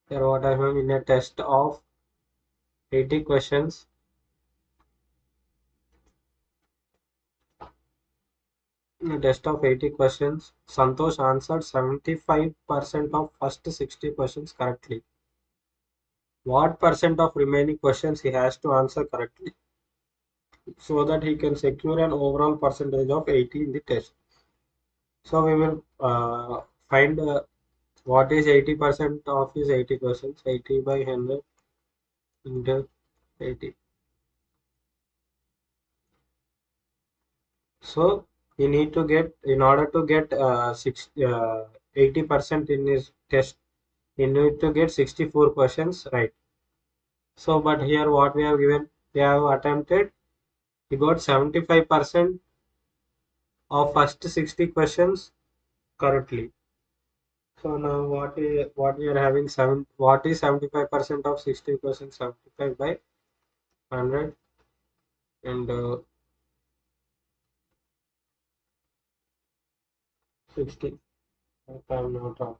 Here what I have in a test of 80 questions. In a test of 80 questions, Santosh answered 75% of first 60 questions correctly. What percent of remaining questions he has to answer correctly so that he can secure an overall percentage of 80 in the test? So we will find what is 80% of his 80 questions. 80 by 100 into 80. So he need to get, in order to get 80% in his test, he need to get 64 questions right. So but here what we have given, we have attempted, he got 75% of first 60 questions correctly. So now what we are having, what is 75% of 60 questions? 75 by 100 and 60. I'm not wrong.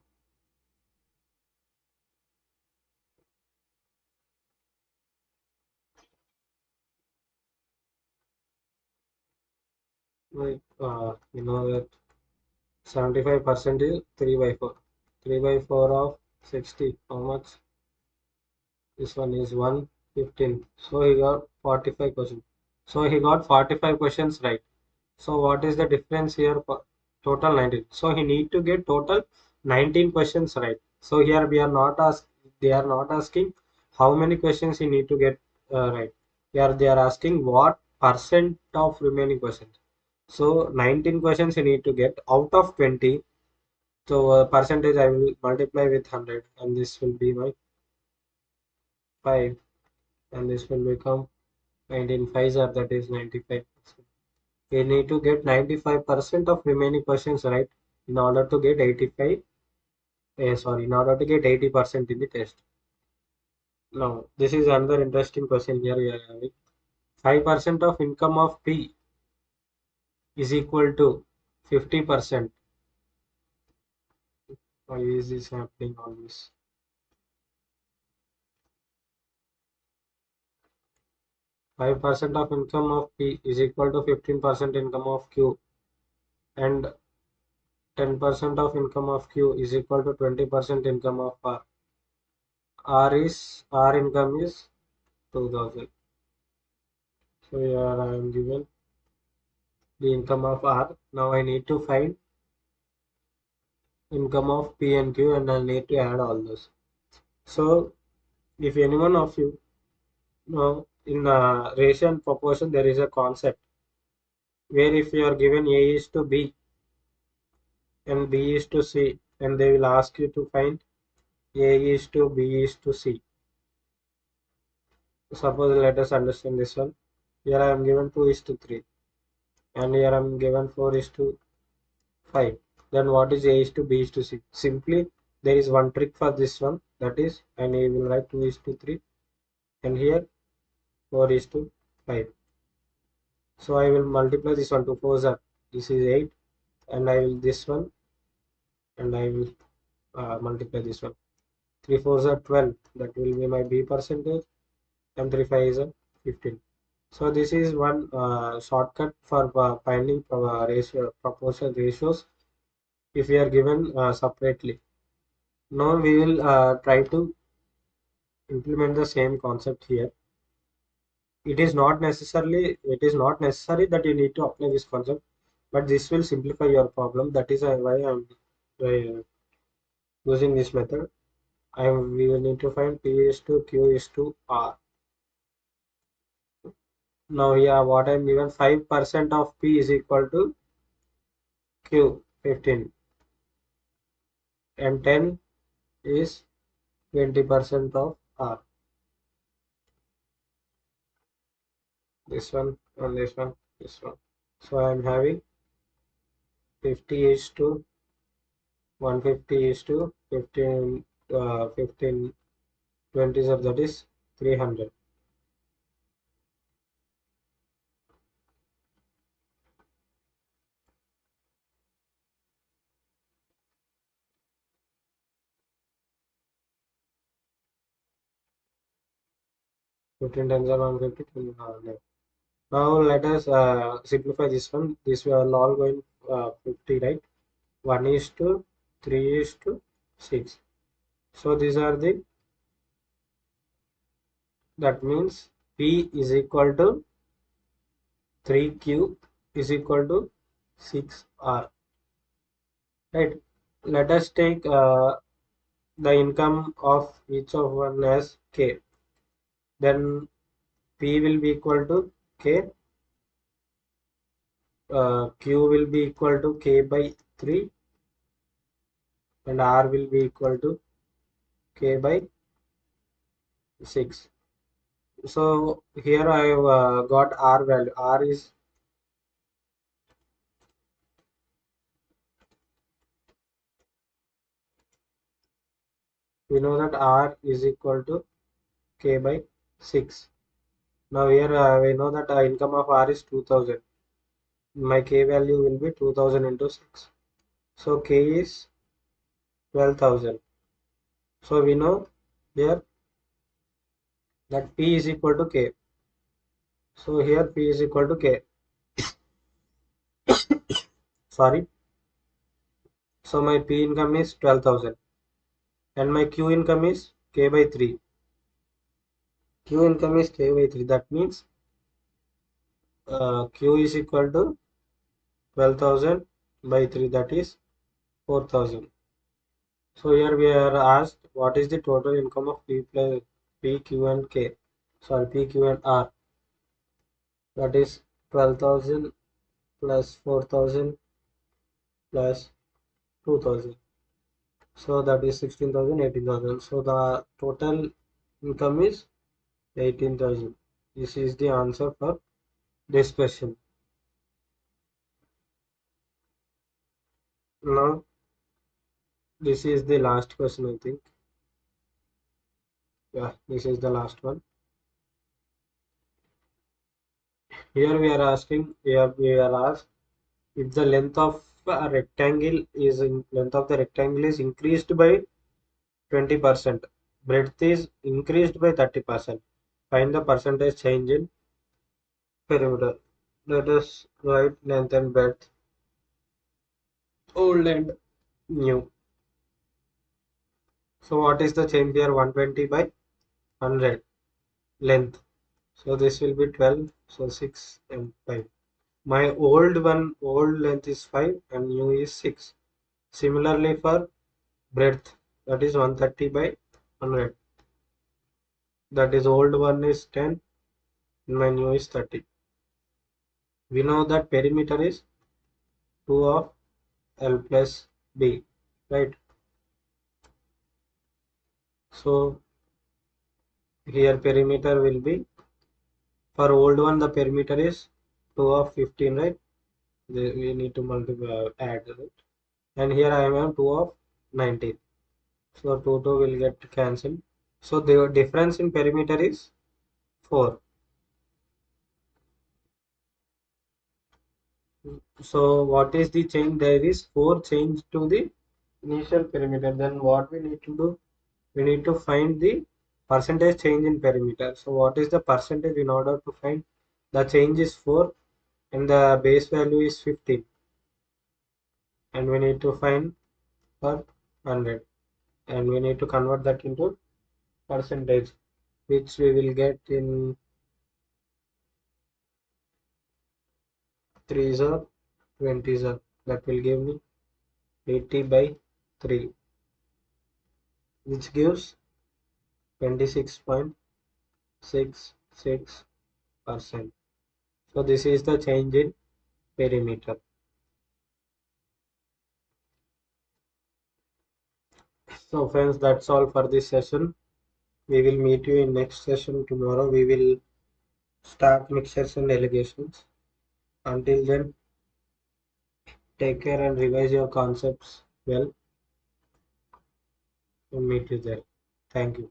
Like you know that 75% is 3 by 4. 3 by 4 of 60. How much? This one is 115. So he got 45 questions. So he got 45 questions right. So what is the difference here for total 19? So he need to get total 19 questions right. So here we are not ask they are not asking how many questions he need to get right. Here they are asking what percent of remaining questions. So 19 questions he need to get out of 20. So percentage I will multiply with 100 and this will be my 5 and this will become 19 5s are, that is 95%. We need to get 95% of remaining questions right in order to get 85, in order to get 80% in the test. Now, this is another interesting question here we are having. 5% of income of P is equal to 50%. Why is this happening always? 5% of income of P is equal to 15% income of Q, and 10% of income of Q is equal to 20% income of R. R income is 2000. So here I am given the income of R. Now I need to find income of P and Q and I need to add all those. So if any one of you know, in ratio and proportion there is a concept where if you are given A is to B and B is to C, and they will ask you to find A is to B is to C. Suppose let us understand this one. Here I am given 2 is to 3 and here I am given 4 is to 5. Then what is A is to B is to C? Simply there is one trick for this one, that is, and I will write 2 is to 3 and here 4 is to 5. So I will multiply this one, 2 4s are, this is 8 and I will this one and I will multiply this one. 3 4s are 12, that will be my B percentage, and 3 5 is a 15. So this is one shortcut for finding proportion ratios if we are given separately. Now we will try to implement the same concept here. it is not necessary that you need to apply this concept, but this will simplify your problem. That is why I'm using this method. We will need to find P is to Q is to R. Now here what I'm given, 5% of P is equal to Q 15 and 10 is 20% of R. This one and this one, this one. So I'm having 50 is to 150 is to 15, 15 20s are, that is 300. Fifteen times are 150. Now let us simplify this one. This we are all going 50, right? 1 is to 3 is to 6. So these are the, that means P is equal to 3Q is equal to 6R, right? Let us take the income of each of one as K. Then P will be equal to K, Q will be equal to K by 3, and R will be equal to K by 6. So here I have got R value. R is, we know that R is equal to K by 6. Now here we know that income of R is 2000. My K value will be 2000 into 6. So K is 12,000. So we know here that P is equal to K. So here P is equal to K. Sorry. So my P income is 12,000 and my Q income is K by 3. Q income is K by 3. That means Q is equal to 12,000 by 3, that is 4,000. So here we are asked what is the total income of P plus P, Q and K. Sorry, P, Q and R. That is 12,000 plus 4,000 plus 2,000. So that is 16,000, 18,000. So the total income is 18,000. This is the answer for this question. Now this is the last question, I think. Yeah, this is the last one. Here we are asking, we are asked if the length of a rectangle is length of the rectangle is increased by 20%, breadth is increased by 30%. Find the percentage change in perimeter. Let us write length and breadth, old and new. So what is the change here? 120 by 100 length. So this will be 12. So 6 and 5. My old length is 5 and new is 6. Similarly for breadth, that is 130 by 100. That is old one is 10 and my new is 30. We know that perimeter is 2 of L plus B, right? So here perimeter will be, for old one the perimeter is 2 of 15, right? We need to multiply, add it. And here I am 2 of 19. So 2 will get cancelled. So the difference in perimeter is 4. So what is the change? There is 4 change to the initial perimeter. Then what we need to do? We need to find the percentage change in perimeter. So what is the percentage? In order to find, the change is 4 and the base value is 15. And we need to find per 100. And we need to convert that into percentage, which we will get in 3 are 20 are, that will give me 80 by 3, which gives 26.66%. So this is the change in perimeter. So friends, that's all for this session. We will meet you in next session tomorrow. We will start mixtures and allegations. Until then, take care and revise your concepts well, and meet you there. Thank you.